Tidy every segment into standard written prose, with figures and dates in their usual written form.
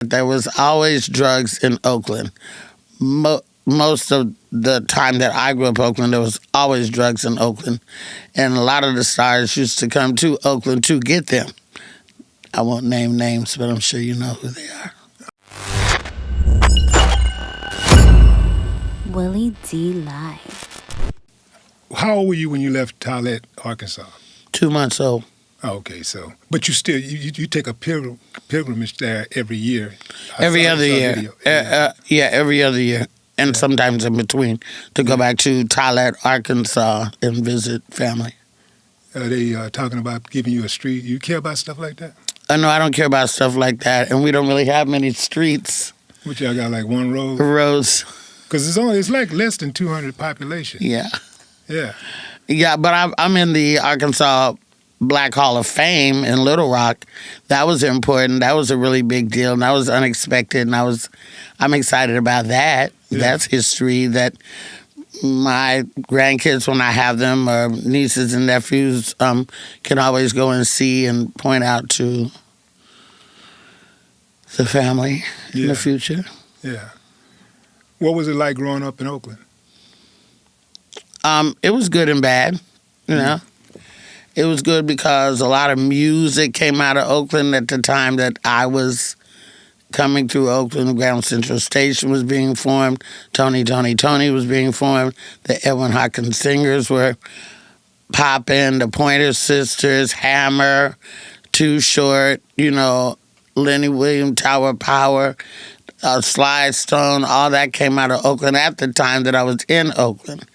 There was always drugs in Oakland. Most of the time that I grew up in Oakland, there was always drugs in Oakland. And a lot of the stars used to come to Oakland to get them. I won't name names, but I'm sure you know who they are. Willie D. Live. How old were you when you left Tollet, Arkansas? 2 months old. Oh, okay, so but you still you take a pilgrimage there every year. Every other year. Every other year. And sometimes in between to go back to Tollet, Arkansas and visit family. Are they talking about giving you a street? You care about stuff like that? No, I don't care about stuff like that. And we don't really have many streets. What, y'all got like one road? Roads. Because it's like less than 200 population. Yeah. Yeah. Yeah, but I'm in the Arkansas Black Hall of Fame in Little Rock. That was important. That was a really big deal. And that was unexpected. And I'm excited about that. Yeah. That's history that my grandkids, when I have them, or nieces and nephews, can always go and see and point out to the family in the future. Yeah. What was it like growing up in Oakland? It was good and bad, you know. It was good because a lot of music came out of Oakland at the time that I was coming through Oakland. Grand Central Station was being formed. Tony was being formed. The Edwin Hawkins Singers were popping. The Pointer Sisters, Hammer, Too Short, you know, Lenny Williams, Tower Power, Sly Stone, all that came out of Oakland at the time that I was in Oakland.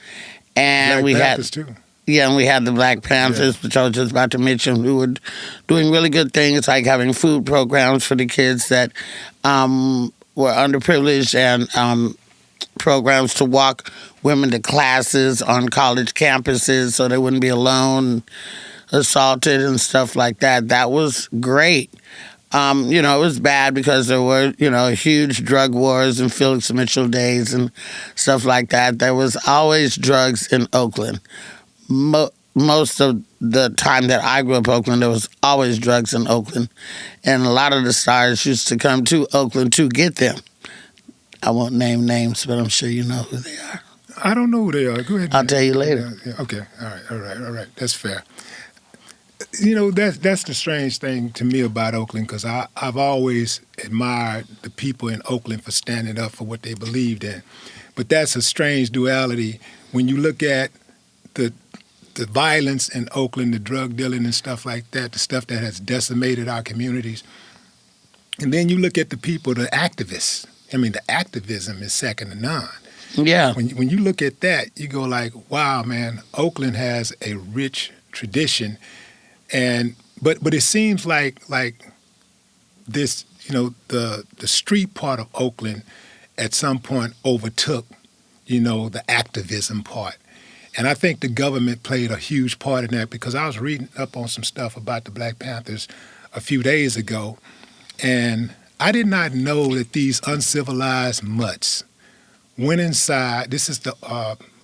And Black Panthers too. Yeah, and we had the Black Panthers, which I was just about to mention, who were doing really good things, like having food programs for the kids that were underprivileged, and programs to walk women to classes on college campuses so they wouldn't be alone, assaulted and stuff like that. That was great. You know, it was bad because there were, you know, huge drug wars and Felix Mitchell days and stuff like that. There was always drugs in Oakland. Most of the time that I grew up in Oakland, there was always drugs in Oakland. And a lot of the stars used to come to Oakland to get them. I won't name names, but I'm sure you know who they are. I don't know who they are. Go ahead. I'll tell you later. Yeah, okay. All right. That's fair. You know, that's the strange thing to me about Oakland, because I've always admired the people in Oakland for standing up for what they believed in. But that's a strange duality when you look at the violence in Oakland, the drug dealing and stuff like that, the stuff that has decimated our communities. And then you look at the people, the activists. I mean, the activism is second to none. Yeah. When you look at that, you go like, wow, man, Oakland has a rich tradition. But it seems like this, you know, the street part of Oakland at some point overtook, you know, the activism part. And I think the government played a huge part in that, because I was reading up on some stuff about the Black Panthers a few days ago, and I did not know that these uncivilized mutts went inside. This is the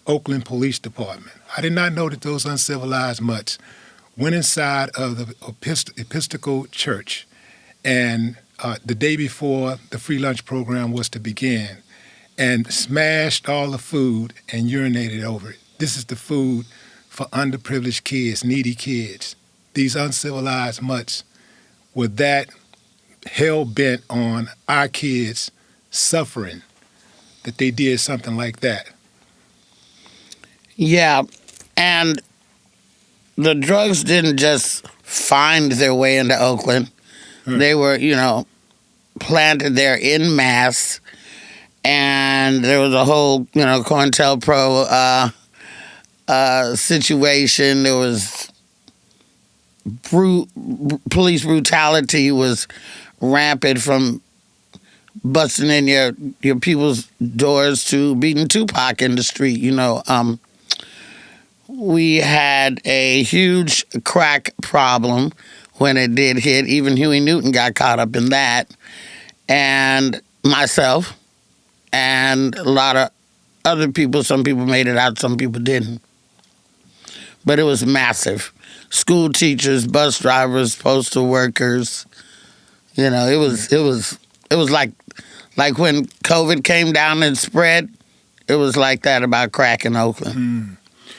Oakland Police Department. I did not know that those uncivilized mutts went inside of the Episcopal Church, and the day before the free lunch program was to begin, and smashed all the food and urinated over it. This is the food for underprivileged kids, needy kids. These uncivilized mutts were that hell-bent on our kids suffering that they did something like that. Yeah, and the drugs didn't just find their way into Oakland. They were, you know, planted there in mass, and there was a whole, you know, COINTELPRO situation. There was police brutality was rampant, from busting in your people's doors to beating Tupac in the street. You know, we had a huge crack problem when it did hit. Even Huey Newton got caught up in that, and myself, and a lot of other people. Some people made it out, some people didn't. But it was massive. School teachers, bus drivers, postal workers. You know, it was It was like when COVID came down and spread. It was like that about crack in Oakland.